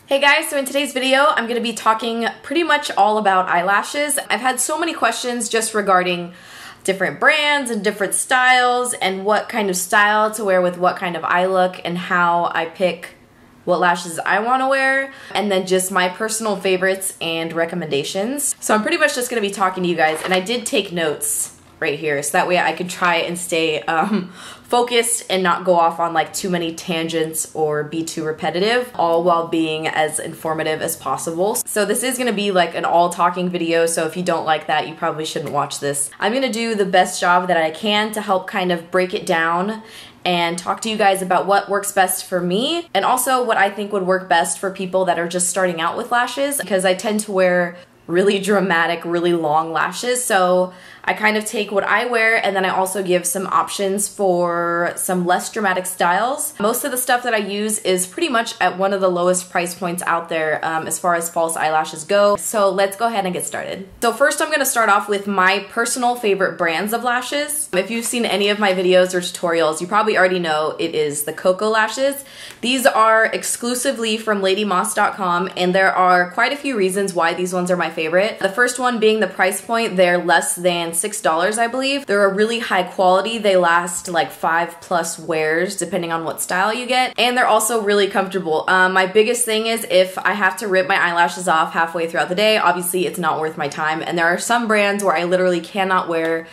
Hey guys, so in today's video, I'm going to be talking pretty much all about eyelashes. I've had so many questions just regarding different brands and different styles and what kind of style to wear with what kind of eye look and how I pick what lashes I want to wear, and then just my personal favorites and recommendations. So I'm pretty much just going to be talking to you guys, and I did take notes right here so that way I could try and stay focused and not go off on like too many tangents or be too repetitive, all while being as informative as possible. So this is gonna be like an all talking video, so if you don't like that, you probably shouldn't watch this. I'm gonna do the best job that I can to help kind of break it down and talk to you guys about what works best for me and also what I think would work best for people that are just starting out with lashes, because I tend to wear really dramatic, really long lashes. So I kind of take what I wear and then I also give some options for some less dramatic styles. Most of the stuff that I use is pretty much at one of the lowest price points out there as far as false eyelashes go. So let's go ahead and get started. So first I'm gonna start off with my personal favorite brands of lashes. If you've seen any of my videos or tutorials, you probably already know it is the Koko lashes. These are exclusively from ladymoss.com, and there are quite a few reasons why these ones are my favorite. The first one being the price point. They're less than $6, I believe. They're a really high quality. They last like 5+ wears depending on what style you get, and they're also really comfortable. My biggest thing is if I have to rip my eyelashes off halfway throughout the day, obviously it's not worth my time, and there are some brands where I literally cannot wear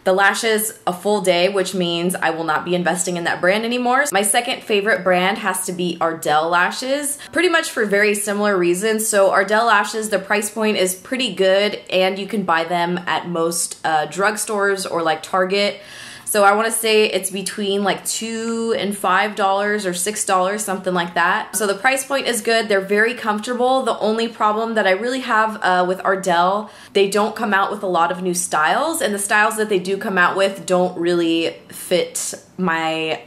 the lashes a full day, which means I will not be investing in that brand anymore. My second favorite brand has to be Ardell lashes, pretty much for very similar reasons. So Ardell lashes, the price point is pretty good and you can buy them at most drugstores or like Target. So I want to say it's between like $2 and $5 or $6, something like that. So the price point is good. They're very comfortable. The only problem that I really have with Ardell, they don't come out with a lot of new styles, and the styles that they do come out with don't really fit my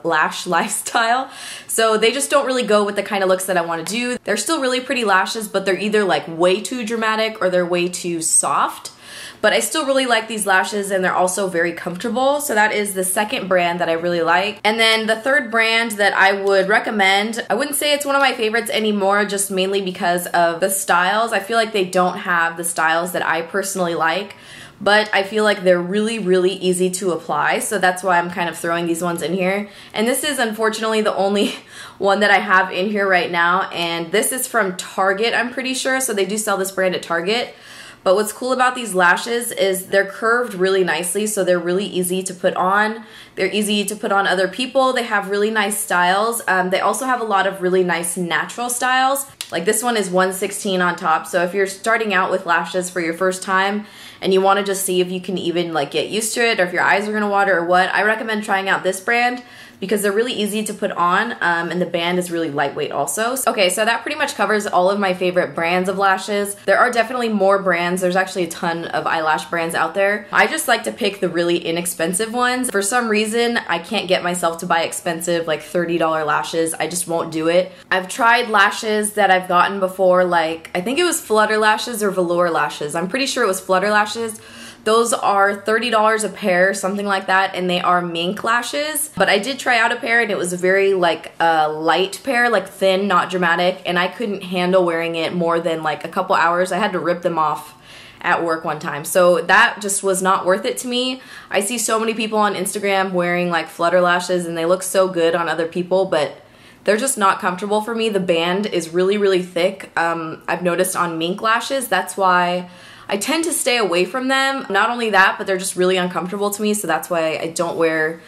lash lifestyle. So they just don't really go with the kind of looks that I want to do. They're still really pretty lashes, but they're either like way too dramatic or they're way too soft. But I still really like these lashes and they're also very comfortable. So that is the second brand that I really like. And then the third brand that I would recommend, I wouldn't say it's one of my favorites anymore, just mainly because of the styles. I feel like they don't have the styles that I personally like, but I feel like they're really, really easy to apply. So that's why I'm kind of throwing these ones in here. And this is unfortunately the only one that I have in here right now. And this is from Target, I'm pretty sure. So they do sell this brand at Target. But what's cool about these lashes is they're curved really nicely, so they're really easy to put on. They're easy to put on other people. They have really nice styles. They also have a lot of really nice natural styles. Like this one is 116 on top, so if you're starting out with lashes for your first time and you want to just see if you can even like get used to it or if your eyes are gonna water or what, I recommend trying out this brand because they're really easy to put on and the band is really lightweight also. Okay, so that pretty much covers all of my favorite brands of lashes. There are definitely more brands. There's actually a ton of eyelash brands out there. I just like to pick the really inexpensive ones. For some reason, I can't get myself to buy expensive like $30 lashes. I just won't do it. I've tried lashes that I've gotten before, like I think it was Flutter lashes or velour lashes. I'm pretty sure it was Flutter lashes. Those are $30 a pair, something like that, and they are mink lashes. But I did try out a pair and it was a very like light pair, like thin, not dramatic, and I couldn't handle wearing it more than like a couple hours. I had to rip them off at work one time. So that just was not worth it to me. I see so many people on Instagram wearing like Flutter lashes and they look so good on other people, but they're just not comfortable for me. The band is really, really thick. I've noticed on mink lashes, that's why I tend to stay away from them. Not only that, but they're just really uncomfortable to me, so that's why I don't wear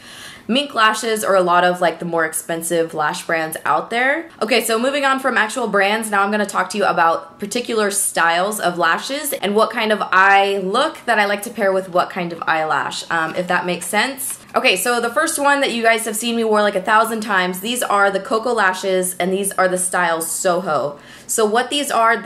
mink lashes or a lot of like the more expensive lash brands out there. Okay, so moving on from actual brands, now I'm gonna talk to you about particular styles of lashes and what kind of eye look that I like to pair with what kind of eyelash, if that makes sense. Okay, so the first one that you guys have seen me wear like 1,000 times, these are the Koko lashes and these are the style Soho. So what these are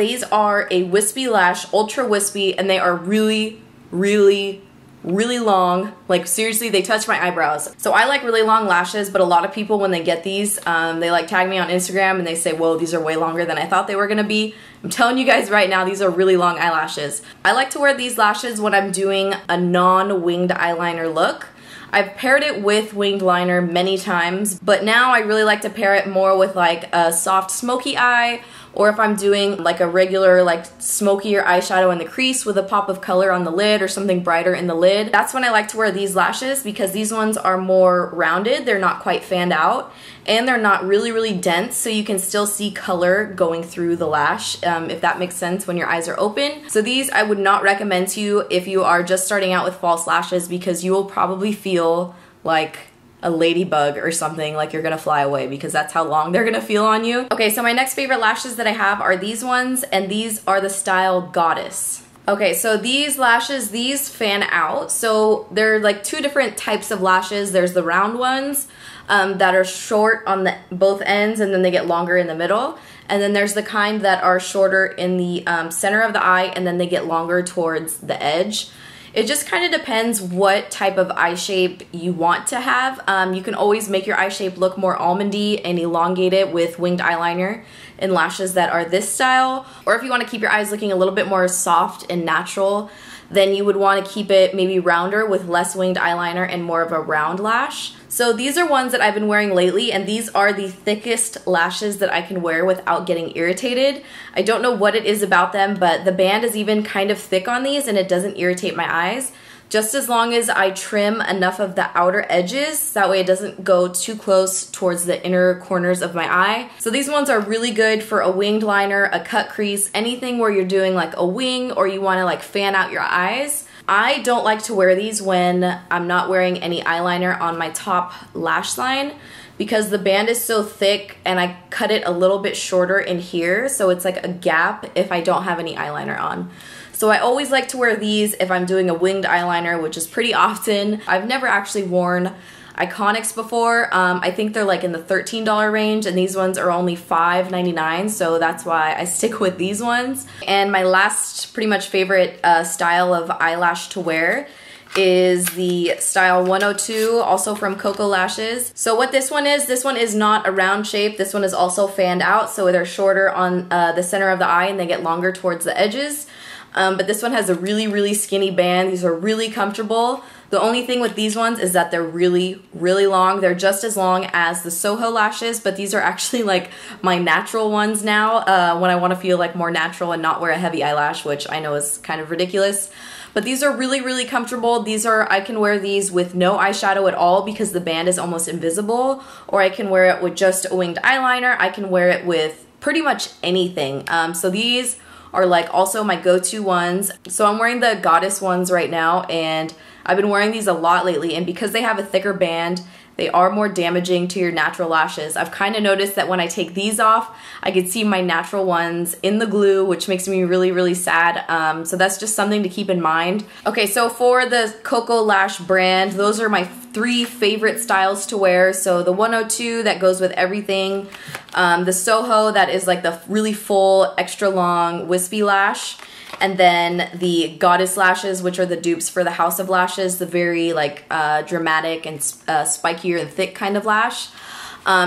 a wispy lash, ultra wispy, and they are really, really, really long. Like seriously, they touch my eyebrows. So I like really long lashes, but a lot of people when they get these, they like tag me on Instagram and they say, whoa, these are way longer than I thought they were gonna be. I'm telling you guys right now, these are really long eyelashes. I like to wear these lashes when I'm doing a non-winged eyeliner look. I've paired it with winged liner many times, but now I really like to pair it more with like a soft smoky eye, or if I'm doing like a regular like smokier eyeshadow in the crease with a pop of color on the lid or something brighter in the lid. That's when I like to wear these lashes because these ones are more rounded, they're not quite fanned out, and they're not really dense, so you can still see color going through the lash, if that makes sense when your eyes are open. So these I would not recommend to you if you are just starting out with false lashes, because you will probably feel like a ladybug or something, like you're gonna fly away, because that's how long they're gonna feel on you. Okay, so my next favorite lashes that I have are these ones, and these are the style Goddess. Okay, so these lashes, these fan out. So they're like two different types of lashes. There's the round ones that are short on both ends, and then they get longer in the middle. And then there's the kind that are shorter in the center of the eye, and then they get longer towards the edge. It just kind of depends what type of eye shape you want to have. You can always make your eye shape look more almondy and elongate it with winged eyeliner and lashes that are this style. Or if you want to keep your eyes looking a little bit more soft and natural, then you would want to keep it maybe rounder with less winged eyeliner and more of a round lash. So these are ones that I've been wearing lately, and these are the thickest lashes that I can wear without getting irritated. I don't know what it is about them, but the band is even kind of thick on these and it doesn't irritate my eyes. Just as long as I trim enough of the outer edges, that way it doesn't go too close towards the inner corners of my eye. So these ones are really good for a winged liner, a cut crease, anything where you're doing like a wing or you want to like fan out your eyes. I don't like to wear these when I'm not wearing any eyeliner on my top lash line, because the band is so thick and I cut it a little bit shorter in here, so it's like a gap if I don't have any eyeliner on. So I always like to wear these if I'm doing a winged eyeliner, which is pretty often. I've never actually worn Iconics before. I think they're like in the $13 range, and these ones are only $5.99, so that's why I stick with these ones. And my last pretty much favorite style of eyelash to wear is the style 102, also from Koko Lashes. So what this one is not a round shape. This one is also fanned out, so they're shorter on the center of the eye and they get longer towards the edges. But this one has a really skinny band. These are really comfortable. The only thing with these ones is that they're really long. They're just as long as the Soho lashes, but these are actually like my natural ones now when I want to feel like more natural and not wear a heavy eyelash, which I know is kind of ridiculous. But these are really comfortable. I can wear these with no eyeshadow at all because the band is almost invisible, or I can wear it with just a winged eyeliner. I can wear it with pretty much anything. So these are like also my go-to ones. So I'm wearing the Goddess ones right now, and I've been wearing these a lot lately, and because they have a thicker band, they are more damaging to your natural lashes. I've kind of noticed that when I take these off, I can see my natural ones in the glue, which makes me really sad. So that's just something to keep in mind. Okay, so for the Koko Lash brand, those are my 3 favorite styles to wear. So the 102 that goes with everything, the Soho that is like the really full, extra long wispy lash, and then the Goddess lashes, which are the dupes for the House of Lashes, the very like dramatic and spikier and thick kind of lash.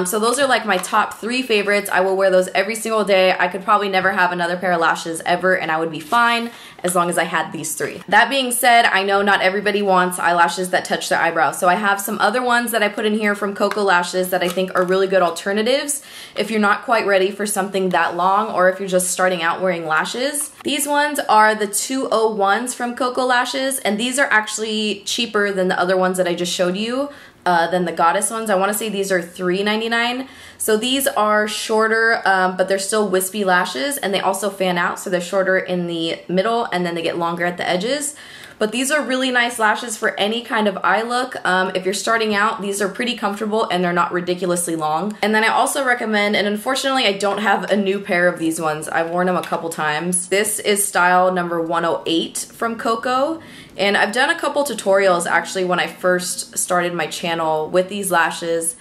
So those are like my top 3 favorites. I will wear those every single day. I could probably never have another pair of lashes ever, and I would be fine as long as I had these 3. That being said, I know not everybody wants eyelashes that touch their eyebrow, so I have some other ones that I put in here from Koko Lashes that I think are really good alternatives if you're not quite ready for something that long, or if you're just starting out wearing lashes. These ones are the 201s from Koko Lashes, and these are actually cheaper than the other ones that I just showed you. Than the Goddess ones. I want to say these are $3.99. So these are shorter, but they're still wispy lashes, and they also fan out, so they're shorter in the middle and then they get longer at the edges. But these are really nice lashes for any kind of eye look. If you're starting out, these are pretty comfortable and they're not ridiculously long. And then I also recommend, and unfortunately I don't have a new pair of these ones. I've worn them a couple times. This is style number 108 from Koko. And I've done a couple tutorials actually when I first started my channel with these lashes.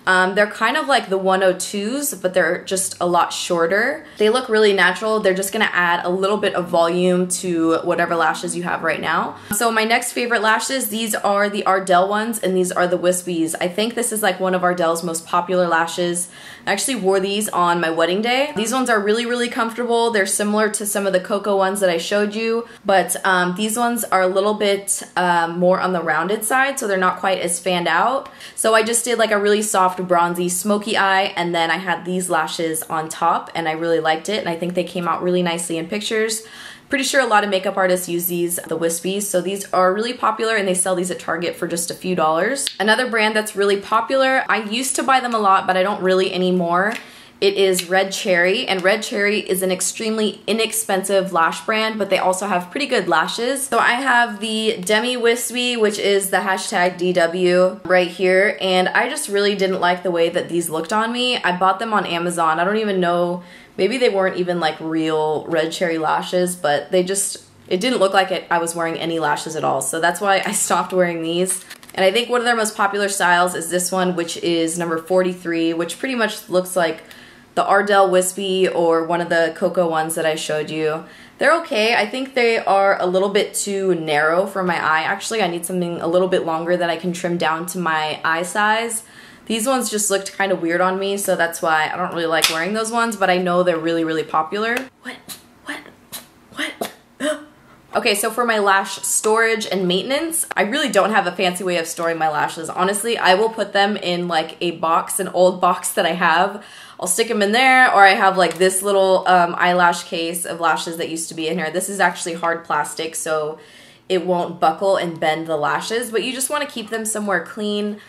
They're kind of like the 102s, but they're just a lot shorter. They look really natural. They're just gonna add a little bit of volume to whatever lashes you have right now. So my next favorite lashes, these are the Ardell ones, and these are the Whispies. I think this is like one of Ardell's most popular lashes. I actually wore these on my wedding day. These ones are really, really comfortable. They're similar to some of the Koko ones that I showed you, but these ones are a little bit more on the rounded side, so they're not quite as fanned out. So I just did like a really soft bronzy smoky eye, and then I had these lashes on top, and I really liked it, and I think they came out really nicely in pictures. Pretty sure a lot of makeup artists use these, the Whispies, so these are really popular, and they sell these at Target for just a few dollars. Another brand that's really popular, I used to buy them a lot, but I don't really anymore. It is Red Cherry, and Red Cherry is an extremely inexpensive lash brand, but they also have pretty good lashes. So I have the Demi Wispy, which is the hashtag DW right here, and I just really didn't like the way that these looked on me. I bought them on Amazon. I don't even know, maybe they weren't even like real Red Cherry lashes, but they just, it didn't look like I was wearing any lashes at all. So that's why I stopped wearing these. And I think one of their most popular styles is this one, which is number 43, which pretty much looks like the Ardell Wispy or one of the Koko ones that I showed you. They're okay. I think they are a little bit too narrow for my eye. Actually, I need something a little bit longer that I can trim down to my eye size. These ones just looked kind of weird on me, so that's why I don't really like wearing those ones, but I know they're really, really popular. What? Okay, so for my lash storage and maintenance, I really don't have a fancy way of storing my lashes. Honestly, I will put them in like a box, an old box that I have. I'll stick them in there, or I have like this little eyelash case of lashes that used to be in here. This is actually hard plastic, so it won't buckle and bend the lashes, but you just want to keep them somewhere clean.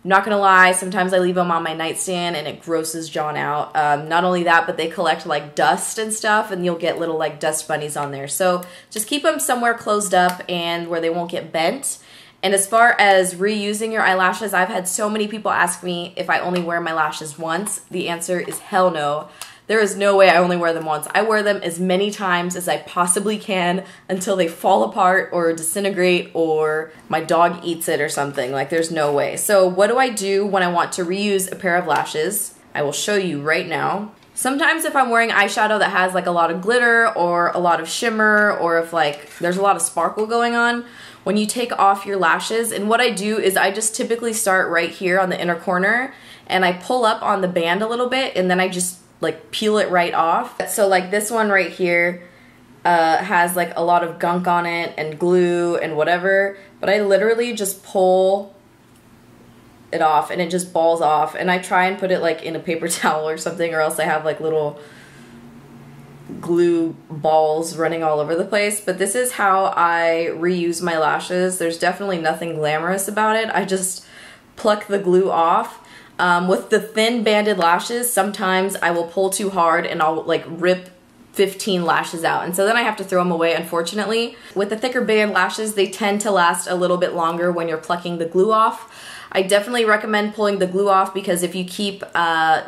I'm not gonna lie, sometimes I leave them on my nightstand and it grosses John out. Not only that, but they collect like dust and stuff, and you'll get little like dust bunnies on there. So just keep them somewhere closed up and where they won't get bent. And as far as reusing your eyelashes, I've had so many people ask me if I only wear my lashes once. The answer is hell no. There is no way I only wear them once. I wear them as many times as I possibly can until they fall apart or disintegrate or my dog eats it or something. Like, there's no way. So what do I do when I want to reuse a pair of lashes? I will show you right now. Sometimes if I'm wearing eyeshadow that has like a lot of glitter or a lot of shimmer, or if like there's a lot of sparkle going on, when you take off your lashes, and what I do is I just typically start right here on the inner corner and I pull up on the band a little bit, and then I just like peel it right off. So like this one right here has like a lot of gunk on it and glue and whatever, but I literally just pull it off and it just balls off, and I try and put it like in a paper towel or something, or else I have like little glue balls running all over the place. But this is how I reuse my lashes. There's definitely nothing glamorous about it. I just pluck the glue off. With the thin banded lashes, sometimes I will pull too hard and I'll like rip 15 lashes out, and so then I have to throw them away, unfortunately. With the thicker band lashes, they tend to last a little bit longer when you're plucking the glue off. I definitely recommend pulling the glue off, because if you keep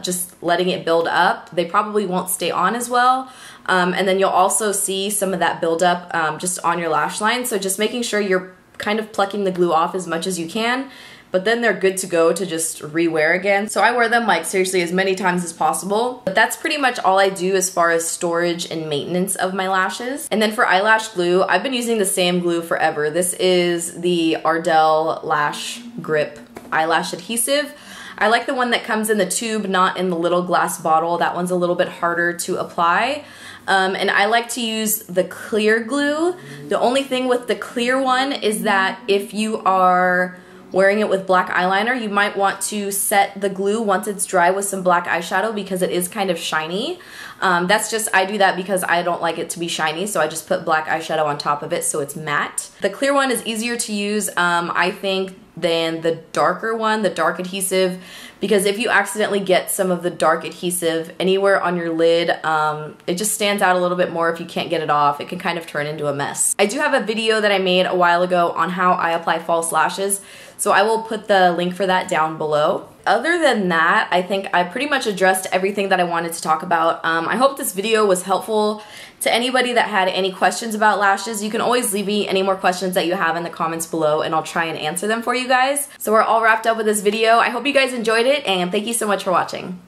just letting it build up, they probably won't stay on as well. And then you'll also see some of that buildup just on your lash line. So just making sure you're kind of plucking the glue off as much as you can, but then they're good to go to just re-wear again. So I wear them like seriously as many times as possible. But that's pretty much all I do as far as storage and maintenance of my lashes. And then for eyelash glue, I've been using the same glue forever. This is the Ardell Lash Grip eyelash adhesive. I like the one that comes in the tube, not in the little glass bottle. That one's a little bit harder to apply. And I like to use the clear glue. The only thing with the clear one is that if you are wearing it with black eyeliner, you might want to set the glue once it's dry with some black eyeshadow, because it is kind of shiny. That's just, I do that because I don't like it to be shiny, so I just put black eyeshadow on top of it so it's matte. The clear one is easier to use, I think, than the darker one, the dark adhesive, because if you accidentally get some of the dark adhesive anywhere on your lid, it just stands out a little bit more if you can't get it off. It can kind of turn into a mess. I do have a video that I made a while ago on how I apply false lashes, so I will put the link for that down below. other than that, I think I pretty much addressed everything that I wanted to talk about. I hope this video was helpful to anybody that had any questions about lashes. You can always leave me any more questions that you have in the comments below and I'll try and answer them for you guys. So we're all wrapped up with this video. I hope you guys enjoyed it and thank you so much for watching.